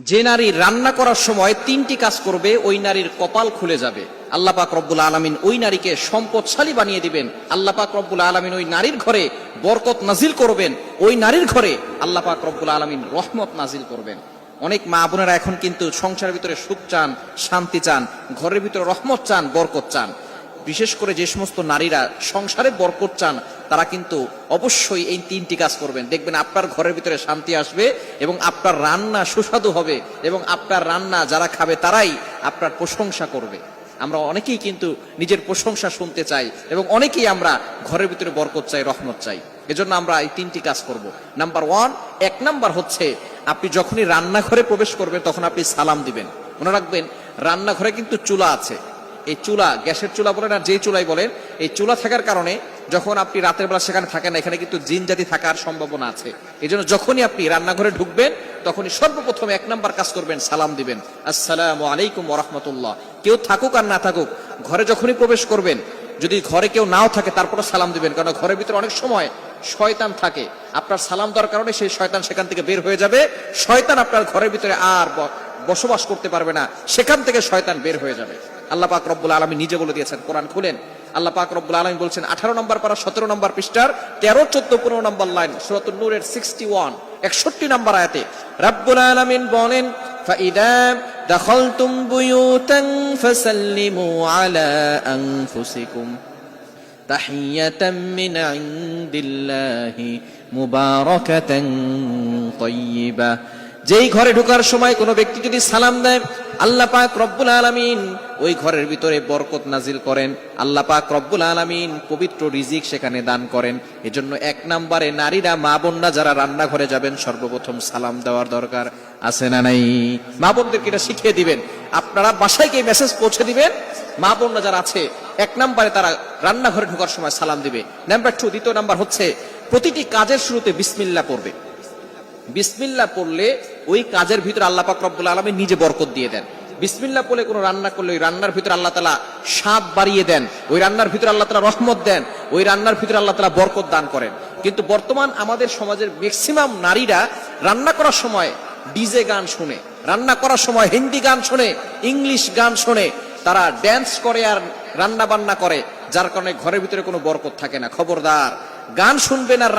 যে নারী রান্না করার সময় তিনটি কাজ করবে ওই নারীর কপাল খুলে যাবে। আল্লাহ পাক রব্বুল আলামিন ওই নারীকে সম্পদশালী বানিয়ে দিবেন। আল্লাহ পাক রব্বুল আলামিন ওই নারীর ঘরে বরকত নাজিল করবেন। ওই নারীর ঘরে আল্লাহ পাক রব্বুল আলামিন রহমত নাজিল করবেন। অনেক মা বোনেরা এখন কিন্তু সংসারের ভিতরে সুখ চান, শান্তি চান, ঘরের ভিতরে রহমত চান, বরকত চান। বিশেষ করে যে সমস্ত নারীরা সংসারে বরকত চান তারা কিন্তু অবশ্যই এই তিনটি কাজ করবেন। দেখবেন আপনার ঘরের ভিতরে শান্তি আসবে এবং আপনার রান্না সুস্বাদু হবে এবং আপনার রান্না যারা খাবে তারাই আপনার প্রশংসা করবে। আমরা অনেকেই কিন্তু নিজের প্রশংসা শুনতে চাই এবং অনেকেই আমরা ঘরের ভিতরে বরকত চাই, রহমত চাই। এজন্য আমরা এই তিনটি কাজ করব। নাম্বার ওয়ান, এক নাম্বার হচ্ছে আপনি যখনই রান্নাঘরে প্রবেশ করবেন তখন আপনি সালাম দিবেন। মনে রাখবেন রান্নাঘরে কিন্তু চুলা আছে। এই চুলা, গ্যাসের চুলা বলেন আর যেই চুলাই বলেন, এই চুলা থাকার কারণে যখন আপনি রাতের বেলা সেখানে থাকেন না, এখানে কিন্তু জিন জাতি থাকার সম্ভাবনা আছে। এই জন্য যখনই আপনি রান্নাঘরে ঢুকবেন তখনই সর্বপ্রথম এক নাম্বার কাজ করবেন, সালাম দিবেন, আসসালামু আলাইকুম ওয়া রাহমাতুল্লাহ। কেউ থাকুক আর না থাকুক, ঘরে যখনই প্রবেশ করবেন, যদি ঘরে কেউ নাও থাকে তারপরে সালাম দিবেন, কারণ ঘরের ভিতরে অনেক সময় শয়তান থাকে। আপনার সালাম দেওয়ার কারণে সেই শয়তান সেখান থেকে বের হয়ে যাবে। শয়তান আপনার ঘরের ভিতরে আর বসবাস করতে পারবে না, সেখান থেকে শয়তান বের হয়ে যাবে। আল্লাহ পাক রব্বুল আলামিন নিজে বলে দিয়েছেন, কোরআন খুলেন, আল্লাহ পাক রব্বুল আলামিন বলছেন 18 নম্বর পারা 17 নম্বর পৃষ্ঠার 13, 14, 15 নম্বর লাইন, সূরাতুন নূরের 61 নম্বর আয়াতে রব্বুল আলামিন বলেন, ফাইদা দাখালতুম বুয়ুতান ফাসাল্লিমু আলা আনফুসিকুম তাহিয়াতাম মিন ইনদিল্লাহি মুবারাকাতান তাইয়্যিবা। যেই ঘরে ঢোকার সময় কোনো ব্যক্তি যদি সালাম দেয়, আল্লাহ পাক রব্বুল আলামিন ওই ঘরের ভিতরে বরকত নাজিল করেন। আল্লাহ পাক রব্বুল আলামিন পবিত্র রিজিক সেখানে দান করেন। এজন্য এক নম্বরে নারীরা, মা বোনরা যারা রান্নাঘরে যাবেন সর্বপ্রথম সালাম দেওয়ার দরকার আছে না নাই? মা বোনদেরকে এটা শিখিয়ে দিবেন। আপনারা বাসায় গিয়ে মেসেজ পৌঁছে দিবেন, মা বোনরা যারা আছে এক নম্বরে তারা রান্নাঘরে ঢোকার সময় সালাম দিবে। নাম্বার 2, দ্বিতীয় নাম্বার হচ্ছে প্রতিটি কাজের শুরুতে বিসমিল্লাহ পড়বে। বিসমিল্লাহ পড়লে ওই কাজের ভিতরে আল্লাহ পাক রব্বুল আলামিন নিজে বরকত দিয়ে দেন। বিসমিল্লাহ পড়লে কোনো রান্না করলে ওই রান্নার ভিতরে আল্লাহ তাআলা স্বাদ বাড়িয়ে দেন, ওই রান্নার ভিতরে আল্লাহ তাআলা রহমত দেন, ওই রান্নার ভিতরে আল্লাহ তাআলা বরকত দান করেন। কিন্তু বর্তমান আমাদের সমাজের ম্যাক্সিমাম নারীরা রান্না করার সময় ডিজে গান শুনে, রান্না করার সময় হিন্দি গান শুনে, ইংলিশ গান শুনে, তারা ড্যান্স করে আর রান্না বান্না করে, যার কারণে ঘরের ভিতরে কোনো বরকত থাকে না। খবরদার, গান শুনবেন আর